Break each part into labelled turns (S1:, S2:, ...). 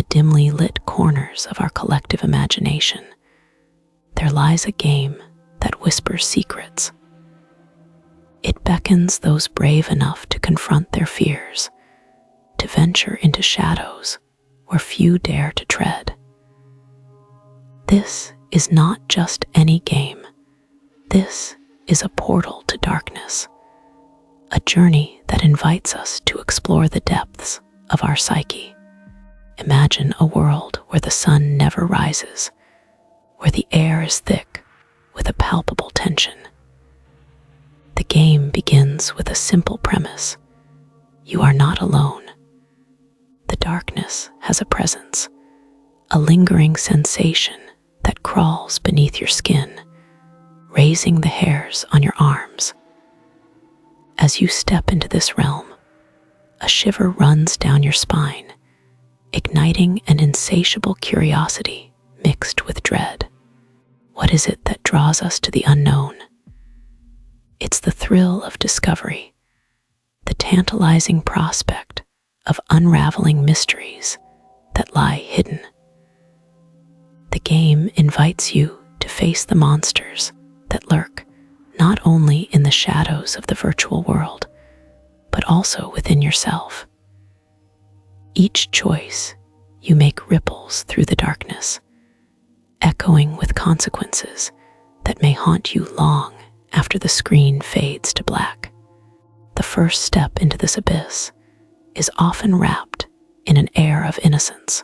S1: dimly lit corners of our collective imagination, there lies a game that whispers secrets. It beckons those brave enough to confront their fears, to venture into shadows where few dare to tread. This is not just any game. This is a portal to darkness, a journey that invites us to explore the depths of our psyche. Imagine a world where the sun never rises, where the air is thick with a palpable tension. The game begins with a simple premise. You are not alone. The darkness has a presence, a lingering sensation that crawls beneath your skin, raising the hairs on your arms. As you step into this realm, a shiver runs down your spine, igniting an insatiable curiosity mixed with dread. What is it that draws us to the unknown? It's the thrill of discovery, the tantalizing prospect of unraveling mysteries that lie hidden. The game invites you to face the monsters that lurk not only in the shadows of the virtual world, but also within yourself. Each choice you make ripples through the darkness, echoing with consequences that may haunt you long after the screen fades to black. The first step into this abyss is often wrapped in an air of innocence.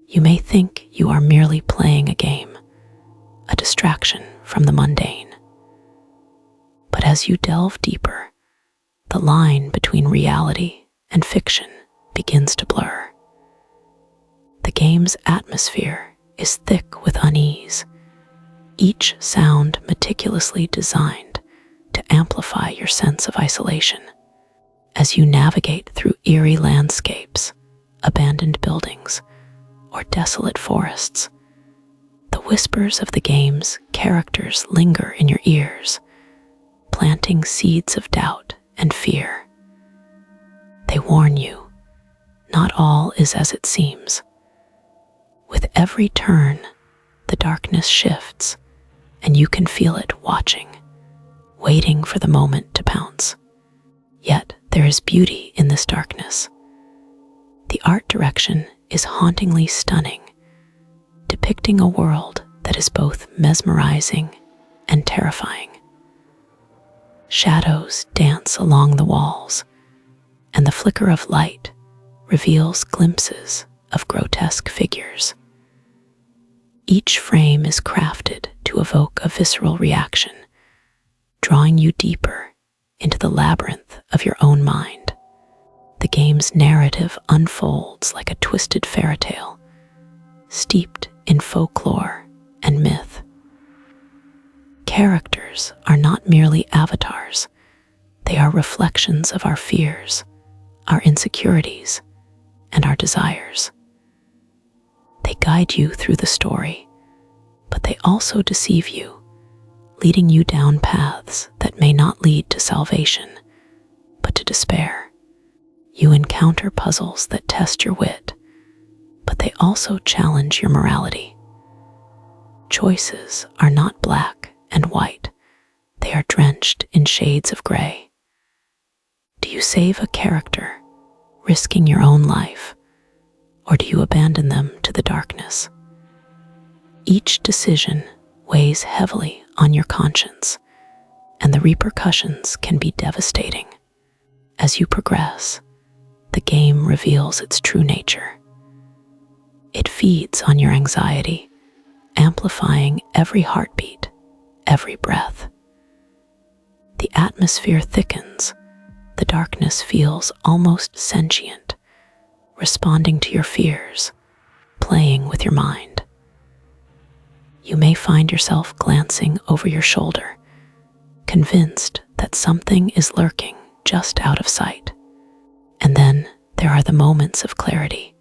S1: You may think you are merely playing a game, a distraction from the mundane. But as you delve deeper, the line between reality and fiction begins to blur. The game's atmosphere is thick with unease, each sound meticulously designed to amplify your sense of isolation. As you navigate through eerie landscapes, abandoned buildings, or desolate forests, the whispers of the game's characters linger in your ears, planting seeds of doubt and fear. They warn you, not all is as it seems. With every turn, the darkness shifts, and you can feel it watching, waiting for the moment to pounce. Yet there is beauty in this darkness. The art direction is hauntingly stunning, depicting a world that is both mesmerizing and terrifying. Shadows dance along the walls, and the flicker of light reveals glimpses of grotesque figures. Each frame is crafted to evoke a visceral reaction, drawing you deeper into the labyrinth of your own mind. The game's narrative unfolds like a twisted fairytale, steeped in folklore and myth. Characters are not merely avatars. They are reflections of our fears, our insecurities, and our desires. They guide you through the story, but they also deceive you, leading you down paths that may not lead to salvation, but to despair. You encounter puzzles that test your wit, but they also challenge your morality. Choices are not black and white. They are drenched in shades of gray. Do you save a character, risking your own life, or do you abandon them to the darkness? Each decision weighs heavily on your conscience, and the repercussions can be devastating. As you progress, the game reveals its true nature. It feeds on your anxiety, amplifying every heartbeat, every breath. The atmosphere thickens, the darkness feels almost sentient, responding to your fears, playing with your mind. You may find yourself glancing over your shoulder, convinced that something is lurking just out of sight. And then there are the moments of clarity,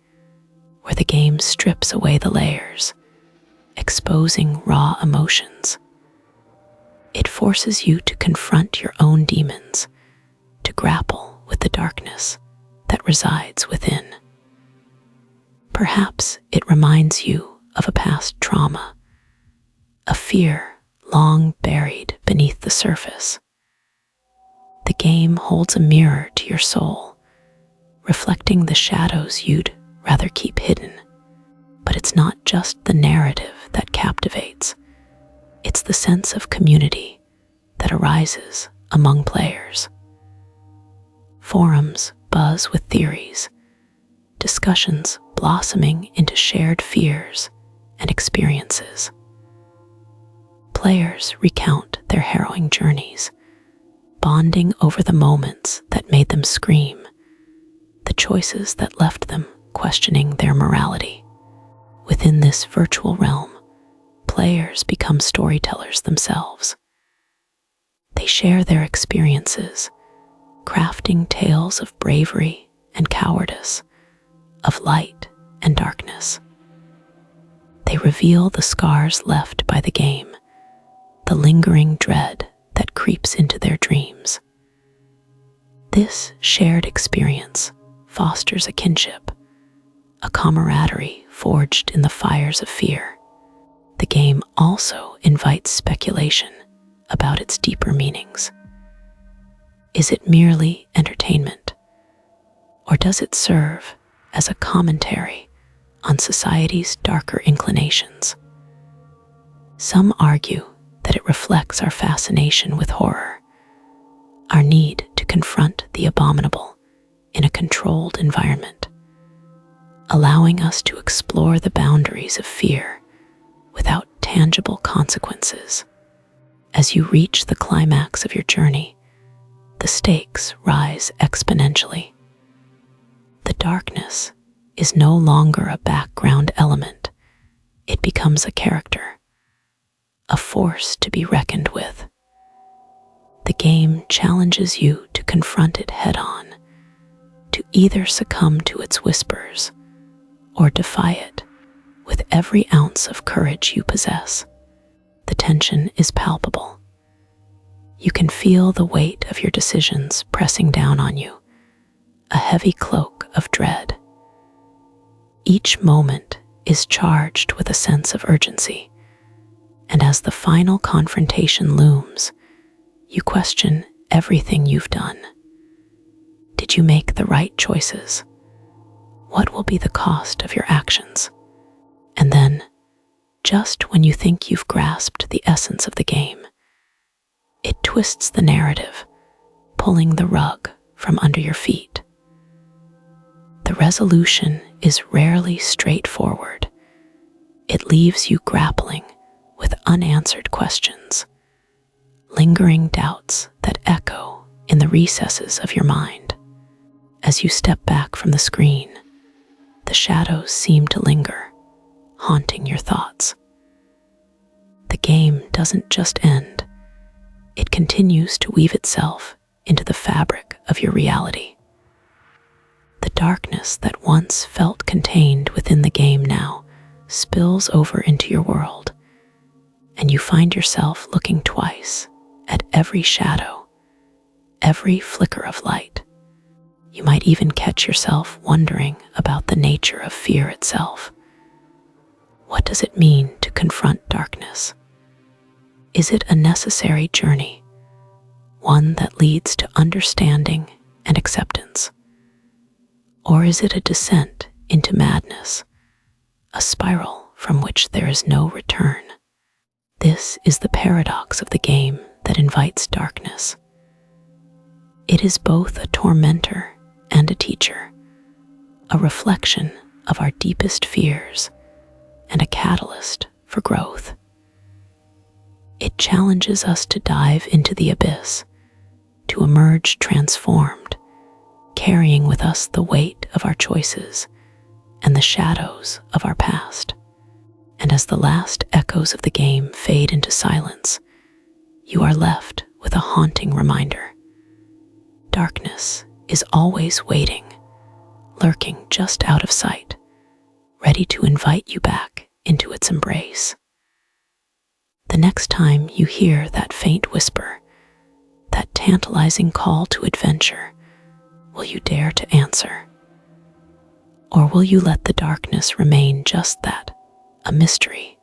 S1: where the game strips away the layers, exposing raw emotions. It forces you to confront your own demons, to grapple with the darkness that resides within. Perhaps it reminds you of a past trauma, a fear long buried beneath the surface. The game holds a mirror to your soul, reflecting the shadows you'd rather keep hidden. But it's not just the narrative that captivates, it's the sense of community that arises among players. Forums buzz with theories, discussions blossoming into shared fears and experiences. Players recount their harrowing journeys, bonding over the moments that made them scream, the choices that left them questioning their morality. Within this virtual realm, players become storytellers themselves. They share their experiences, crafting tales of bravery and cowardice, of light and darkness. They reveal the scars left by the game, the lingering dread that creeps into their dreams. This shared experience fosters a kinship, a camaraderie forged in the fires of fear. The game also invites speculation about its deeper meanings. Is it merely entertainment, or does it serve as a commentary on society's darker inclinations? Some argue that it reflects our fascination with horror, our need to confront the abominable in a controlled environment, allowing us to explore the boundaries of fear without tangible consequences. As you reach the climax of your journey, the stakes rise exponentially. The darkness is no longer a background element. It becomes a character, a force to be reckoned with. The game challenges you to confront it head-on, to either succumb to its whispers or defy it with every ounce of courage you possess. The tension is palpable. You can feel the weight of your decisions pressing down on you, a heavy cloak of dread. Each moment is charged with a sense of urgency, and as the final confrontation looms, you question everything you've done. Did you make the right choices? What will be the cost of your actions? And then, just when you think you've grasped the essence of the game, it twists the narrative, pulling the rug from under your feet. The resolution is rarely straightforward. It leaves you grappling with unanswered questions, lingering doubts that echo in the recesses of your mind. As you step back from the screen, the shadows seem to linger, haunting your thoughts. The game doesn't just end. It continues to weave itself into the fabric of your reality. The darkness that once felt contained within the game now spills over into your world, and you find yourself looking twice at every shadow, every flicker of light. You might even catch yourself wondering about the nature of fear itself. What does it mean to confront darkness? Is it a necessary journey, one that leads to understanding and acceptance? Or is it a descent into madness, a spiral from which there is no return? This is the paradox of the game that invites darkness. It is both a tormentor and a teacher, a reflection of our deepest fears and a catalyst for growth. It challenges us to dive into the abyss, to emerge transformed, carrying with us the weight of our choices and the shadows of our past. And as the last echoes of the game fade into silence, you are left with a haunting reminder. Darkness is always waiting, lurking just out of sight, ready to invite you back into its embrace. The next time you hear that faint whisper, that tantalizing call to adventure, will you dare to answer? Or will you let the darkness remain just that, a mystery,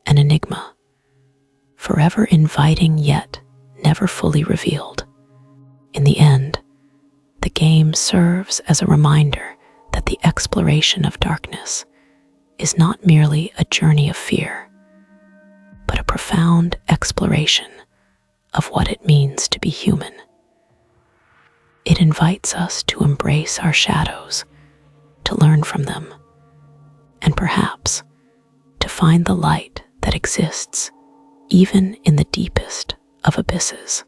S1: an enigma, forever inviting yet never fully revealed? In the end, the game serves as a reminder that the exploration of darkness is not merely a journey of fear, but a profound exploration of what it means to be human. It invites us to embrace our shadows, to learn from them, and perhaps to find the light that exists even in the deepest of abysses.